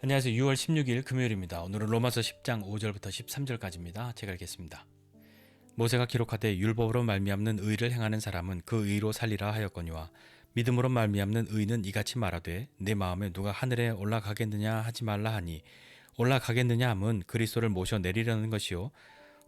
안녕하세요. 6월 16일 금요일입니다. 오늘은 로마서 10장 5절부터 13절까지입니다. 제가 읽겠습니다. 모세가 기록하되 율법으로 말미암는 의를 행하는 사람은 그 의로 살리라 하였거니와 믿음으로 말미암는 의는 이같이 말하되 내 마음에 누가 하늘에 올라가겠느냐 하지 말라 하니 올라가겠느냐 함은 그리스도를 모셔 내리려는 것이요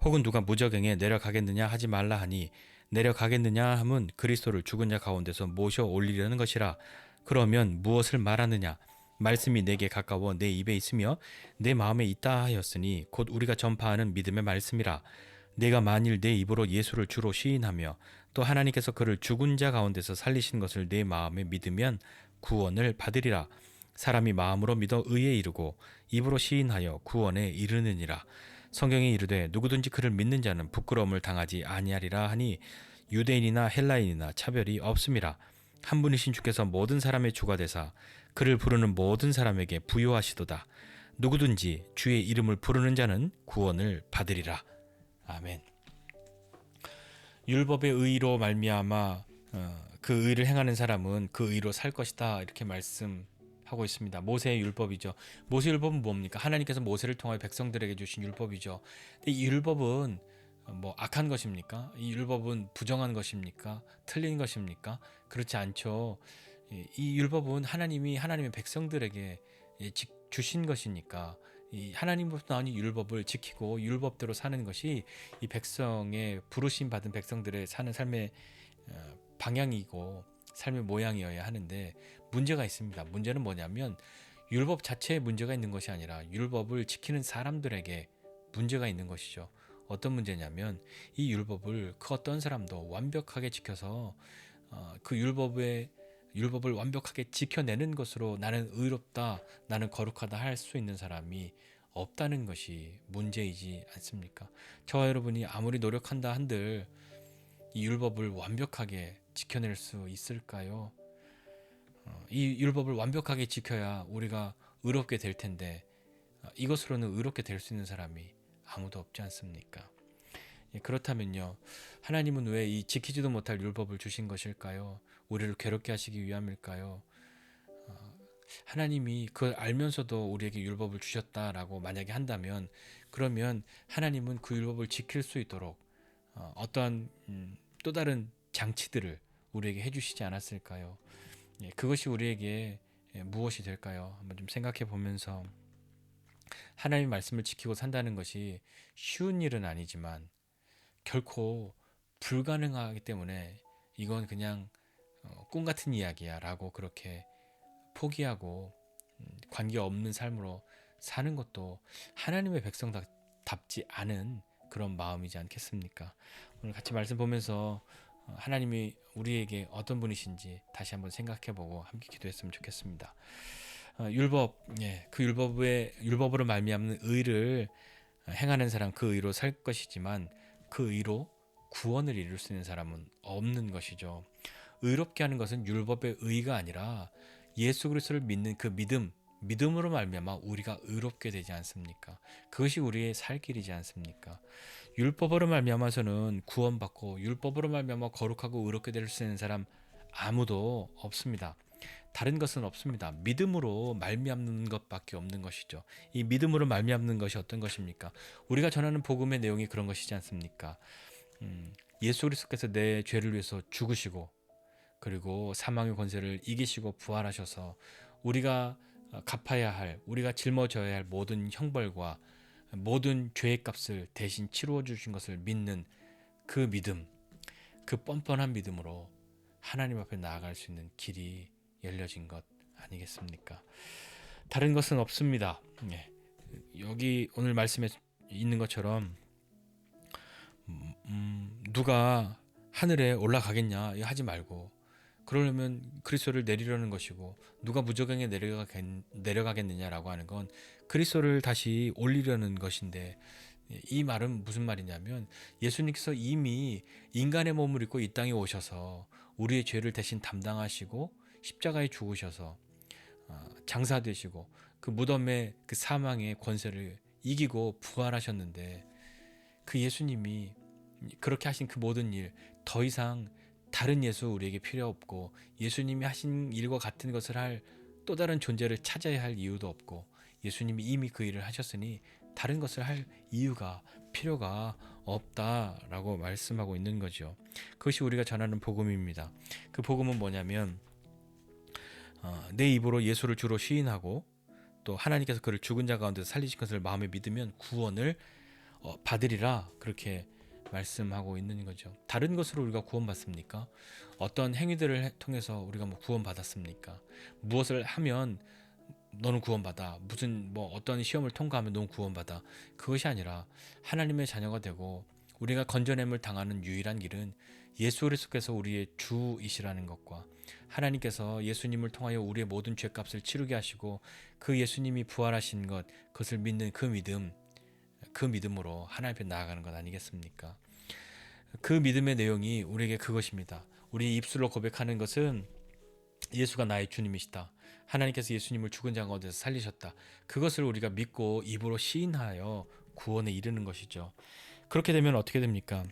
혹은 누가 무저갱에 내려가겠느냐 하지 말라 하니 내려가겠느냐 함은 그리스도를 죽은 자 가운데서 모셔 올리려는 것이라. 그러면 무엇을 말하느냐? 말씀이 내게 가까워 내 입에 있으며 내 마음에 있다 하였으니 곧 우리가 전파하는 믿음의 말씀이라. 내가 만일 내 입으로 예수를 주로 시인하며 또 하나님께서 그를 죽은 자 가운데서 살리신 것을 내 마음에 믿으면 구원을 받으리라. 사람이 마음으로 믿어 의에 이르고 입으로 시인하여 구원에 이르느니라. 성경에 이르되 누구든지 그를 믿는 자는 부끄러움을 당하지 아니하리라 하니 유대인이나 헬라인이나 차별이 없음이라. 한 분이신 주께서 모든 사람의 주가 되사 그를 부르는 모든 사람에게 부요하시도다. 누구든지 주의 이름을 부르는 자는 구원을 받으리라. 아멘. 율법의 의로 말미암아 그 의를 행하는 사람은 그 의로 살 것이다. 이렇게 말씀하고 있습니다. 모세의 율법이죠. 모세 율법은 뭡니까? 하나님께서 모세를 통하여 백성들에게 주신 율법이죠. 이 율법은 악한 것입니까? 이 율법은 부정한 것입니까? 틀린 것입니까? 그렇지 않죠. 이 율법은 하나님이 하나님의 백성들에게 주신 것이니까 이 하나님으로부터 나온 이 율법을 지키고 율법대로 사는 것이 이 백성의 부르심 받은 백성들의 사는 삶의 방향이고 삶의 모양이어야 하는데 문제가 있습니다. 문제는 뭐냐면 율법 자체에 문제가 있는 것이 아니라 율법을 지키는 사람들에게 문제가 있는 것이죠. 어떤 문제냐면 이 율법을 그 어떤 사람도 완벽하게 지켜서 그 율법을 완벽하게 지켜내는 것으로 나는 의롭다, 나는 거룩하다 할 수 있는 사람이 없다는 것이 문제이지 않습니까? 저와 여러분이 아무리 노력한다 한들 이 율법을 완벽하게 지켜낼 수 있을까요? 이 율법을 완벽하게 지켜야 우리가 의롭게 될 텐데 이것으로는 의롭게 될 수 있는 사람이 아무도 없지 않습니까? 그렇다면요, 하나님은 왜 이 지키지도 못할 율법을 주신 것일까요? 우리를 괴롭게 하시기 위함일까요? 하나님이 그걸 알면서도 우리에게 율법을 주셨다라고 만약에 한다면, 그러면 하나님은 그 율법을 지킬 수 있도록 어떠한 또 다른 장치들을 우리에게 해주시지 않았을까요? 그것이 우리에게 무엇이 될까요? 한번 좀 생각해 보면서 하나님의 말씀을 지키고 산다는 것이 쉬운 일은 아니지만 결코 불가능하기 때문에 이건 그냥 꿈 같은 이야기야 라고 그렇게 포기하고 관계없는 삶으로 사는 것도 하나님의 백성답지 않은 그런 마음이지 않겠습니까? 오늘 같이 말씀 보면서 하나님이 우리에게 어떤 분이신지 다시 한번 생각해보고 함께 기도했으면 좋겠습니다. 그 율법으로 말미암는 의를 행하는 사람 그 의로 살 것이지만 그 의로 구원을 이룰 수 있는 사람은 없는 것이죠. 의롭게 하는 것은 율법의 의가 아니라 예수 그리스도를 믿는 그 믿음으로 말미암아 우리가 의롭게 되지 않습니까? 그것이 우리의 살 길이지 않습니까? 율법으로 말미암아서는 구원받고 율법으로 말미암아 거룩하고 의롭게 될 수 있는 사람 아무도 없습니다. 다른 것은 없습니다. 믿음으로 말미암는 것밖에 없는 것이죠. 이 믿음으로 말미암는 것이 어떤 것입니까? 우리가 전하는 복음의 내용이 그런 것이지 않습니까? 예수 그리스도께서 내 죄를 위해서 죽으시고 그리고 사망의 권세를 이기시고 부활하셔서 우리가 갚아야 할, 우리가 짊어져야 할 모든 형벌과 모든 죄의 값을 대신 치루어 주신 것을 믿는 그 믿음, 그 뻔뻔한 믿음으로 하나님 앞에 나아갈 수 있는 길이 열려진 것 아니겠습니까? 다른 것은 없습니다. 여기 오늘 말씀에 있는 것처럼 누가 하늘에 올라가겠냐 이거 하지 말고 그러려면 그리스도를 내리려는 것이고 누가 무저갱에 내려가겠느냐라고 하는 건 그리스도를 다시 올리려는 것인데 이 말은 무슨 말이냐면 예수님께서 이미 인간의 몸을 입고 이 땅에 오셔서 우리의 죄를 대신 담당하시고 십자가에 죽으셔서 장사되시고 그 무덤의 그 사망의 권세를 이기고 부활하셨는데 그 예수님이 그렇게 하신 그 모든 일 더 이상 다른 예수 우리에게 필요 없고 예수님이 하신 일과 같은 것을 할 또 다른 존재를 찾아야 할 이유도 없고 예수님이 이미 그 일을 하셨으니 다른 것을 할 이유가 필요가 없다라고 말씀하고 있는 거죠. 그것이 우리가 전하는 복음입니다. 그 복음은 뭐냐면 내 입으로 예수를 주로 시인하고 또 하나님께서 그를 죽은 자 가운데서 살리신 것을 마음에 믿으면 구원을 받으리라, 그렇게 말씀하고 있는 거죠. 다른 것으로 우리가 구원받습니까? 어떤 행위들을 통해서 우리가 뭐 구원받았습니까? 무엇을 하면 너는 구원받아, 무슨 뭐 어떤 시험을 통과하면 너는 구원받아, 그것이 아니라 하나님의 자녀가 되고 우리가 건져냄을 당하는 유일한 길은 예수 그리스도께서 우리의 주이시라는 것과 하나님께서 예수님을 통하여 우리의 모든 죄값을 치르게 하시고 그 예수님이 부활하신 것, 그것을 믿는 그 믿음, 그 믿음으로 하나님 앞에 나아가는 것 아니겠습니까? 그 믿음의 내용이 우리에게 그것입니다. 우리 입술로 고백하는 것은 예수가 나의 주님이시다, 하나님께서 예수님을 죽은 자 가운데서 살리셨다, 그것을 우리가 믿고 입으로 시인하여 구원에 이르는 것이죠. 그렇게 되면 어떻게 됩니까?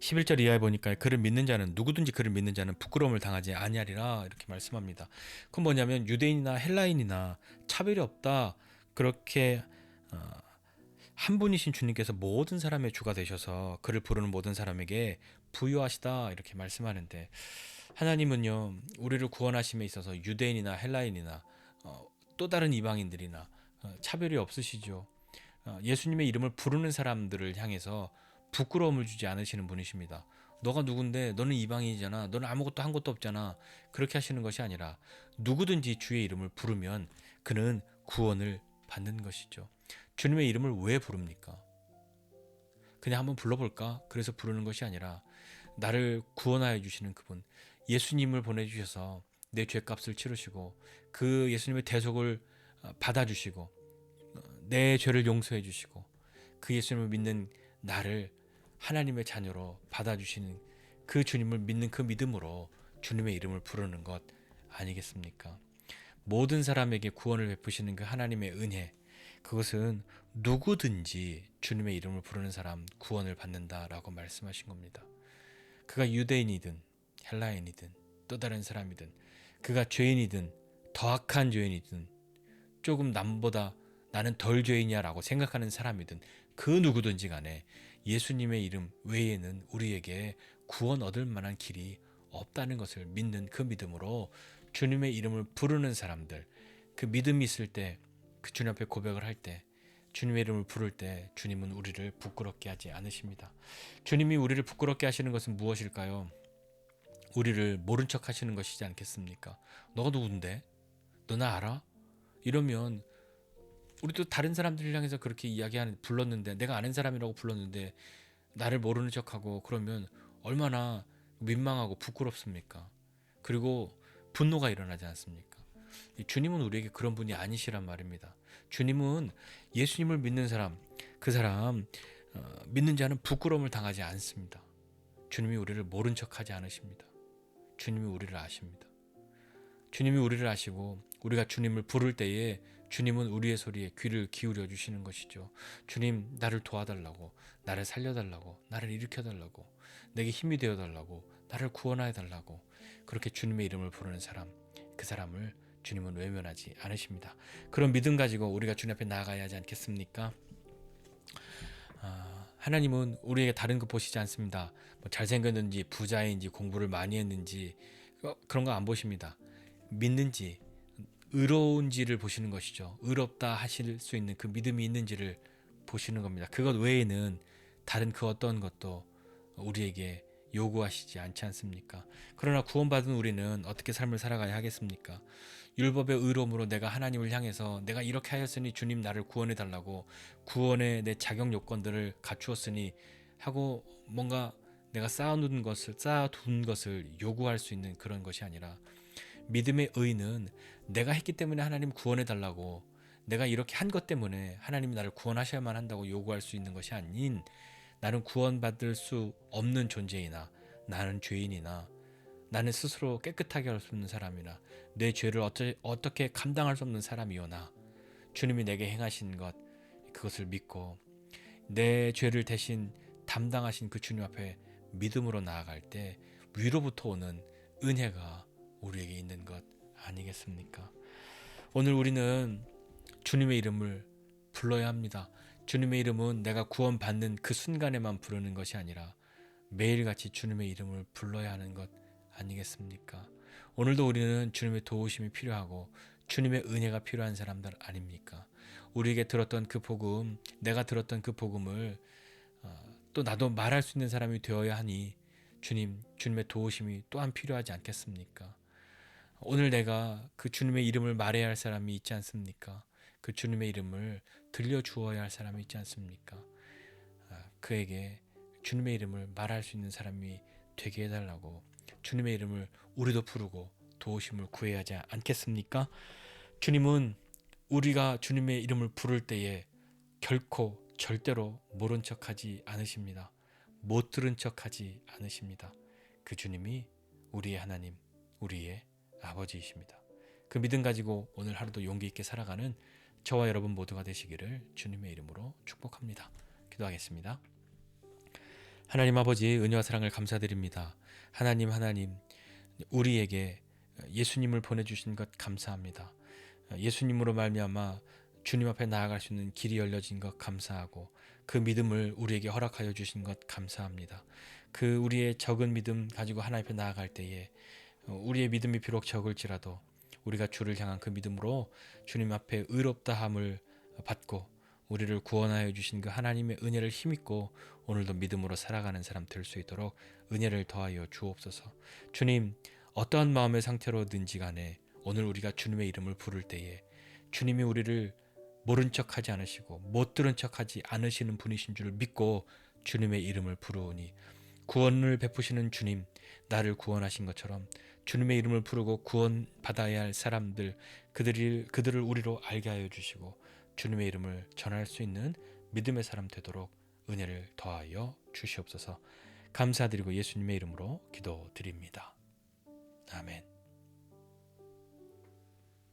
11절 이하에 보니까 그를 믿는 자는, 누구든지 그를 믿는 자는 부끄러움을 당하지 아니하리라, 이렇게 말씀합니다. 그건 뭐냐면 유대인이나 헬라인이나 차별이 없다, 그렇게 한 분이신 주님께서 모든 사람의 주가 되셔서 그를 부르는 모든 사람에게 부유하시다, 이렇게 말씀하는데, 하나님은요 우리를 구원하심에 있어서 유대인이나 헬라인이나 또 다른 이방인들이나 차별이 없으시죠. 예수님의 이름을 부르는 사람들을 향해서 부끄러움을 주지 않으시는 분이십니다. 너가 누군데, 너는 이방인이잖아, 너는 아무것도 한 것도 없잖아, 그렇게 하시는 것이 아니라 누구든지 주의 이름을 부르면 그는 구원을 받는 것이죠. 주님의 이름을 왜 부릅니까? 그냥 한번 불러볼까? 그래서 부르는 것이 아니라 나를 구원하여 주시는 그분, 예수님을 보내주셔서 내 죄값을 치르시고 그 예수님의 대속을 받아주시고 내 죄를 용서해 주시고 그 예수님을 믿는 나를 하나님의 자녀로 받아주시는 그 주님을 믿는 그 믿음으로 주님의 이름을 부르는 것 아니겠습니까? 모든 사람에게 구원을 베푸시는 그 하나님의 은혜, 그것은 누구든지 주님의 이름을 부르는 사람 구원을 받는다라고 말씀하신 겁니다. 그가 유대인이든 헬라인이든 또 다른 사람이든, 그가 죄인이든 더 악한 죄인이든 조금 남보다 나는 덜 죄인이야 라고 생각하는 사람이든 그 누구든지 간에 예수님의 이름 외에는 우리에게 구원 얻을 만한 길이 없다는 것을 믿는 그 믿음으로 주님의 이름을 부르는 사람들, 그 믿음이 있을 때, 그 주님 앞에 고백을 할 때, 주님의 이름을 부를 때 주님은 우리를 부끄럽게 하지 않으십니다. 주님이 우리를 부끄럽게 하시는 것은 무엇일까요? 우리를 모른 척 하시는 것이지 않겠습니까? 너가 누군데? 너 나 알아? 이러면 우리도 다른 사람들을 향해서 그렇게 불렀는데, 내가 아는 사람이라고 불렀는데 나를 모르는 척하고 그러면 얼마나 민망하고 부끄럽습니까? 그리고 분노가 일어나지 않습니까? 주님은 우리에게 그런 분이 아니시란 말입니다. 주님은 예수님을 믿는 사람, 그 사람 믿는 자는 부끄러움을 당하지 않습니다. 주님이 우리를 모른 척하지 않으십니다. 주님이 우리를 아십니다. 주님이 우리를 아시고 우리가 주님을 부를 때에 주님은 우리의 소리에 귀를 기울여 주시는 것이죠. 주님, 나를 도와달라고, 나를 살려달라고, 나를 일으켜달라고, 내게 힘이 되어달라고, 나를 구원하여 달라고, 그렇게 주님의 이름을 부르는 사람, 그 사람을 주님은 외면하지 않으십니다. 그런 믿음 가지고 우리가 주님 앞에 나아가야 하지 않겠습니까? 하나님은 우리에게 다른 거 보시지 않습니다. 뭐 잘생겼는지 부자인지 공부를 많이 했는지 그런 거 안 보십니다. 믿는지 의로운지를 보시는 것이죠. 의롭다 하실 수 있는 그 믿음이 있는지를 보시는 겁니다. 그것 외에는 다른 그 어떤 것도 우리에게 요구하시지 않지 않습니까? 그러나 구원받은 우리는 어떻게 삶을 살아가야 하겠습니까? 율법의 의로움으로 내가 하나님을 향해서 내가 이렇게 하였으니 주님 나를 구원해 달라고, 구원의 내 자격 요건들을 갖추었으니 하고 뭔가 내가 쌓아둔 것을 요구할 수 있는 그런 것이 아니라, 믿음의 의는 내가 했기 때문에 하나님 구원해 달라고, 내가 이렇게 한 것 때문에 하나님이 나를 구원하셔야만 한다고 요구할 수 있는 것이 아닌, 나는 구원받을 수 없는 존재이나, 나는 죄인이나, 나는 스스로 깨끗하게 할 수 없는 사람이나, 내 죄를 어떻게 감당할 수 없는 사람이오나 주님이 내게 행하신 것, 그것을 믿고 내 죄를 대신 담당하신 그 주님 앞에 믿음으로 나아갈 때 위로부터 오는 은혜가 우리에게 있는 것 아니겠습니까? 오늘 우리는 주님의 이름을 불러야 합니다. 주님의 이름은 내가 구원받는 그 순간에만 부르는 것이 아니라 매일같이 주님의 이름을 불러야 하는 것 아니겠습니까? 오늘도 우리는 주님의 도우심이 필요하고 주님의 은혜가 필요한 사람들 아닙니까? 우리에게 들었던 그 복음, 내가 들었던 그 복음을 또 나도 말할 수 있는 사람이 되어야 하니 주님의 도우심이 또한 필요하지 않겠습니까? 오늘 내가 그 주님의 이름을 말해야 할 사람이 있지 않습니까? 그 주님의 이름을 들려주어야 할 사람이 있지 않습니까? 그에게 주님의 이름을 말할 수 있는 사람이 되게 해달라고 주님의 이름을 우리도 부르고 도우심을 구해야 하지 않겠습니까? 주님은 우리가 주님의 이름을 부를 때에 결코 절대로 모른 척하지 않으십니다. 못 들은 척하지 않으십니다. 그 주님이 우리의 하나님, 우리의 아버지이십니다. 그 믿음 가지고 오늘 하루도 용기 있게 살아가는 저와 여러분 모두가 되시기를 주님의 이름으로 축복합니다. 기도하겠습니다. 하나님 아버지, 은혜와 사랑을 감사드립니다. 하나님 우리에게 예수님을 보내주신 것 감사합니다. 예수님으로 말미암아 주님 앞에 나아갈 수 있는 길이 열려진 것 감사하고 그 믿음을 우리에게 허락하여 주신 것 감사합니다. 그 우리의 적은 믿음 가지고 하나님 앞에 나아갈 때에 우리의 믿음이 비록 적을지라도 우리가 주를 향한 그 믿음으로 주님 앞에 의롭다함을 받고 우리를 구원하여 주신 그 하나님의 은혜를 힘입고 오늘도 믿음으로 살아가는 사람 될 수 있도록 은혜를 더하여 주옵소서. 주님, 어떠한 마음의 상태로든지 간에 오늘 우리가 주님의 이름을 부를 때에 주님이 우리를 모른 척하지 않으시고 못 들은 척하지 않으시는 분이신 줄 믿고 주님의 이름을 부르오니 구원을 베푸시는 주님, 나를 구원하신 것처럼 주님의 이름을 부르고 구원받아야 할 사람들, 그들을 우리로 알게 하여 주시고 주님의 이름을 전할 수 있는 믿음의 사람 되도록 은혜를 더하여 주시옵소서. 감사드리고 예수님의 이름으로 기도드립니다. 아멘.